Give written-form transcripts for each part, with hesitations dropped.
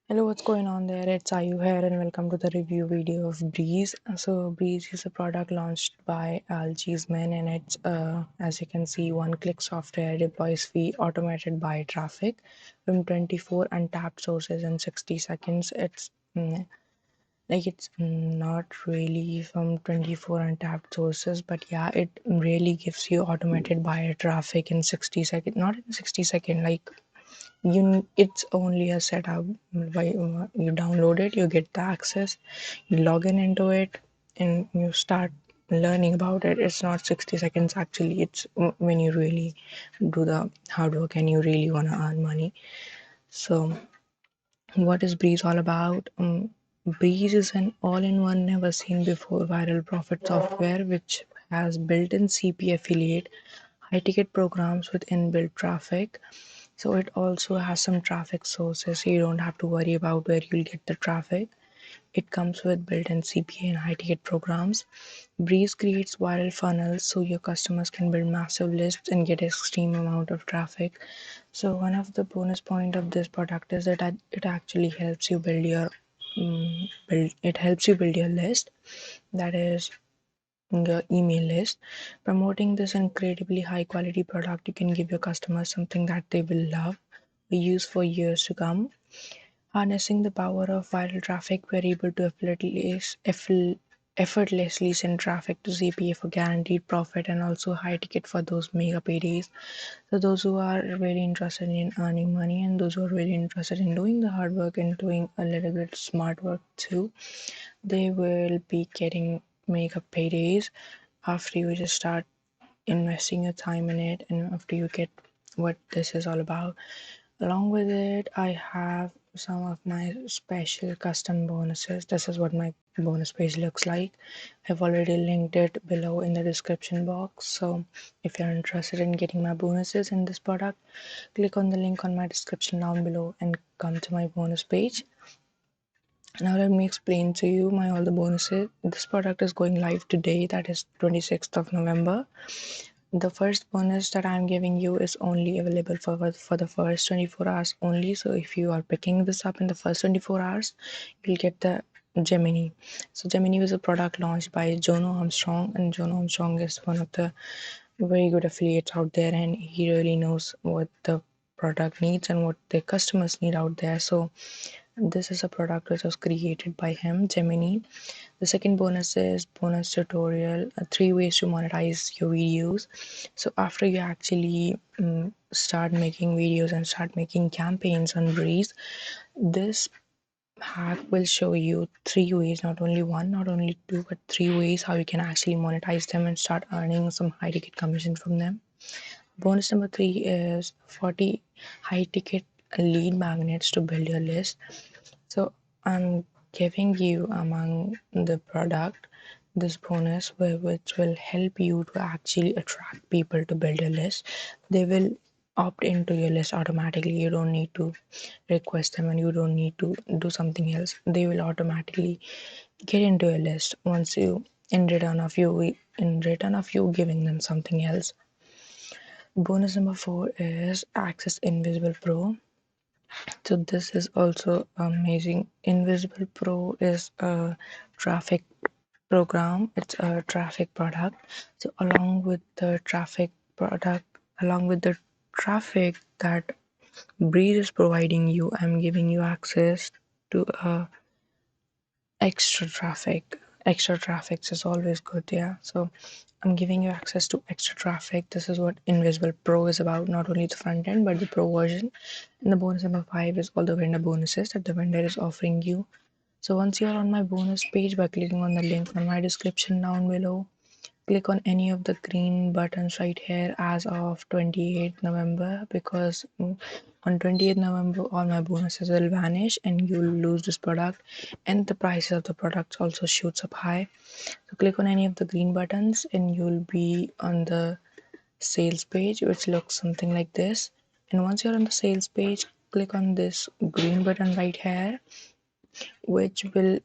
Hello, what's going on there? It's Ayu here, and welcome to the review video of Breeze. So, Breeze is a product launched by Algeesman, and it's, as you can see, one-click software deploys fee automated by traffic from 24 untapped sources in 60 seconds. It's not really from 24 untapped sources, but yeah, it really gives you automated buyer traffic in 60 seconds. Not in 60 seconds, like it's only a setup. By you download it, you get the access, you log in into it, and you start learning about it. It's not 60 seconds actually. It's when you really do the hard work and you really want to earn money. So what is Breeze all about? Breeze is an all-in-one, never seen before viral profit software which has built-in CP affiliate, high-ticket programs with inbuilt traffic. So it also has some traffic sources, so you don't have to worry about where you'll get the traffic. It comes with built-in CPA and high-ticket programs. Breeze creates viral funnels so your customers can build massive lists and get extreme amount of traffic. So one of the bonus point of this product is that it actually helps you build your list, that is your email list. Promoting this incredibly high quality product, you can give your customers something that they will love, we use for years to come. Harnessing the power of viral traffic, we're able to effortlessly send traffic to CPA for guaranteed profit and also high ticket for those mega paydays. So those who are really interested in earning money and those who are really interested in doing the hard work and doing a little bit smart work too, they will be getting mega paydays after you just start investing your time in it and after you get what this is all about. Along with it, I have some of my special custom bonuses. This is what my bonus page looks like. I've already linked it below in the description box. So if you're interested in getting my bonuses in this product, click on the link on my description down below and come to my bonus page. Now let me explain to you my all the bonuses. This product is going live today, that is 26th of November. The first bonus that I'm giving you is only available for the first 24 hours only. So if you are picking this up in the first 24 hours, you'll get the Gemini. So Gemini was a product launched by Jono Armstrong, and Jono Armstrong is one of the very good affiliates out there, and he really knows what the product needs and what the customers need out there. So this is a product which was created by him, Gemini. The second bonus is bonus tutorial, 3 ways to monetize your videos. So after you actually start making videos and start making campaigns on Breeze, this hack will show you 3 ways, not only one, not only two, but 3 ways how you can actually monetize them and start earning some high ticket commission from them. Bonus number 3 is 40 high ticket lead magnets to build your list. So I'm giving you among the product this bonus which will help you to actually attract people to build your list. They will opt into your list automatically. You don't need to request them and you don't need to do something else. They will automatically get into your list once you in return of you giving them something else. Bonus number 4 is Access Invisible Pro. So this is also amazing. Invisible Pro is a traffic program. It's a traffic product. So along with the traffic that Breeze is providing you, I'm giving you access to extra traffic is always good, yeah. So I'm giving you access to extra traffic. This is what Invisible Pro is about, not only the front end but the pro version. And the bonus number 5 is all the vendor bonuses that the vendor is offering you. So once you're on my bonus page, by clicking on the link on my description down below, click on any of the green buttons right here as of 28th November, because on 28th November all my bonuses will vanish and you'll lose this product, and the prices of the products also shoots up high. So click on any of the green buttons and you'll be on the sales page, which looks something like this. And once you're on the sales page, click on this green button right here, which will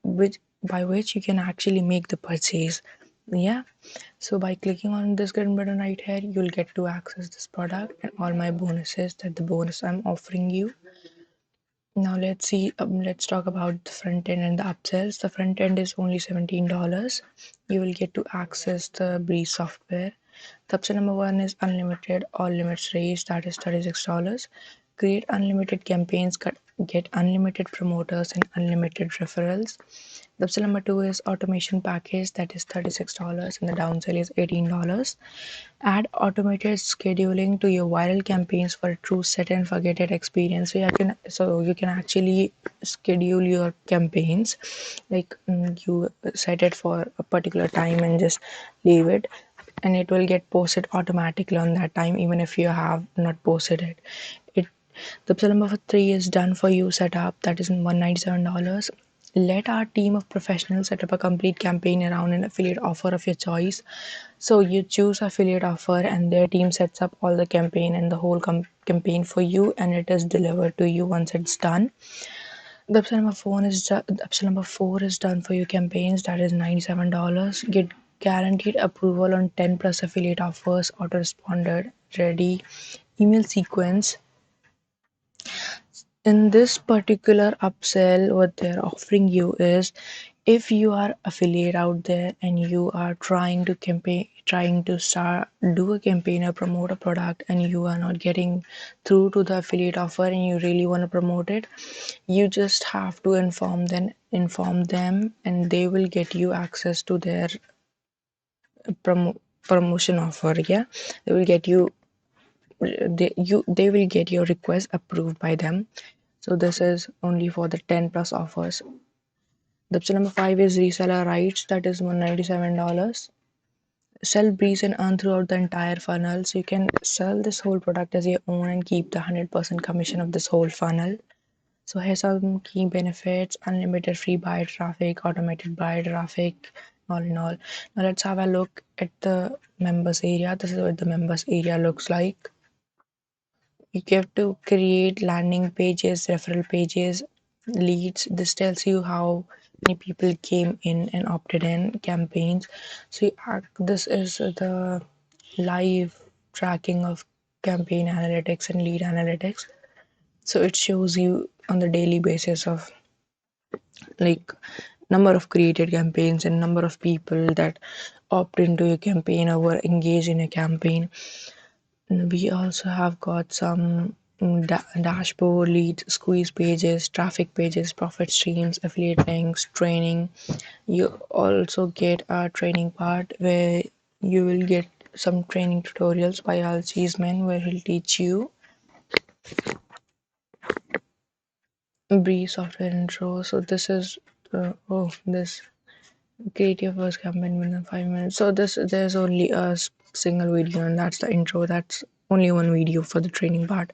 which by which you can actually make the purchase. Yeah, so by clicking on this green button right here, you'll get to access this product and all my bonuses, that the bonus I'm offering you. Now let's talk about the front end and the upsells. The front end is only $17. You will get to access the Breeze software. The upsell number one is unlimited, all limits raised, that is $36. Create unlimited campaigns, get unlimited promoters and unlimited referrals. The upsell number two is automation package, that is $36, and the downsell is $18. Add automated scheduling to your viral campaigns for a true set and forget it experience. So you can actually schedule your campaigns, like you set it for a particular time and just leave it, and it will get posted automatically on that time even if you have not posted it. The episode number three is done for you setup, that is $197. Let our team of professionals set up a complete campaign around an affiliate offer of your choice. So you choose affiliate offer and their team sets up all the campaign and the whole campaign for you, and it is delivered to you once it's done. The episode number four is done for you campaigns, that is $97. Get guaranteed approval on 10 plus affiliate offers, autoresponded, ready, email sequence. In this particular upsell, what they're offering you is, if you are affiliate out there and you are trying to start do a campaign or promote a product, and you are not getting through to the affiliate offer and you really want to promote it, you just have to inform them and they will get you access to their promotion offer. Yeah, they will get you they will get your request approved by them. So this is only for the 10 plus offers. The option number five is reseller rights, that is $197. Sell Breeze and earn throughout the entire funnel. So you can sell this whole product as your own and keep the 100% commission of this whole funnel. So here's some key benefits: unlimited free buy traffic, automated buy traffic, all in all. Now let's have a look at the members area. This is what the members area looks like. You have to create landing pages, referral pages, leads. This tells you how many people came in and opted in campaigns. So this is the live tracking of campaign analytics and lead analytics. So it shows you on the daily basis of like number of created campaigns and number of people that opt into your campaign or were engaged in a campaign. We also have got some dashboard, lead, squeeze pages, traffic pages, profit streams, affiliate links, training. You also get a training part where you will get some training tutorials by Al Cheeseman, where he'll teach you brief software intro. So this is this create your first campaign within 5 minutes. So there's only a single video, and that's the intro. That's only one video for the training part.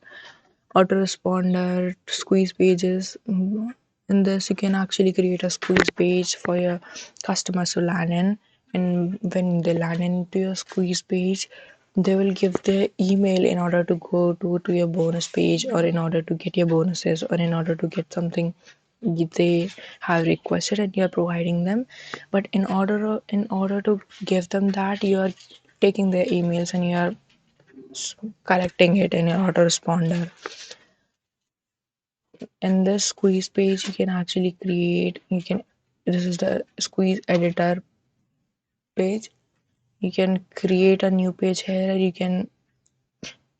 Autoresponder, squeeze pages. In this, you can actually create a squeeze page for your customers to land in, and when they land into your squeeze page, they will give their email in order to go to your bonus page, or in order to get your bonuses, or in order to get something they have requested and you're providing them. But in order to give them that, you are taking their emails and you are collecting it in your autoresponder. In this squeeze page, you can actually create, you can this is the squeeze editor page. You can create a new page here, you can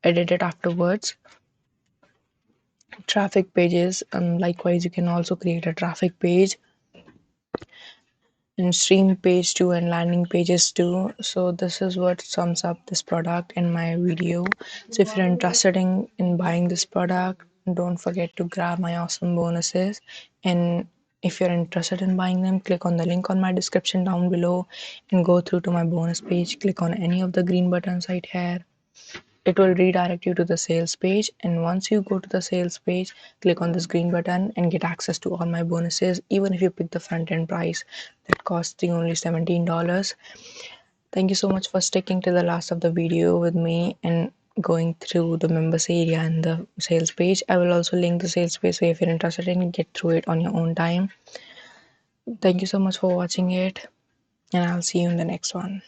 edit it afterwards. Traffic pages, likewise you can also create a traffic page and stream page too, and landing pages too. So this is what sums up this product in my video. So if you're interested in buying this product, don't forget to grab my awesome bonuses. And if you're interested in buying them, click on the link on my description down below and go through to my bonus page. Click on any of the green buttons right here. It will redirect you to the sales page, and once you go to the sales page, click on this green button and get access to all my bonuses, even if you pick the front end price that costing only $17. Thank you so much for sticking to the last of the video with me and going through the members area and the sales page. I will also link the sales page, so if you're interested in, get through it on your own time. Thank you so much for watching it, and I'll see you in the next one.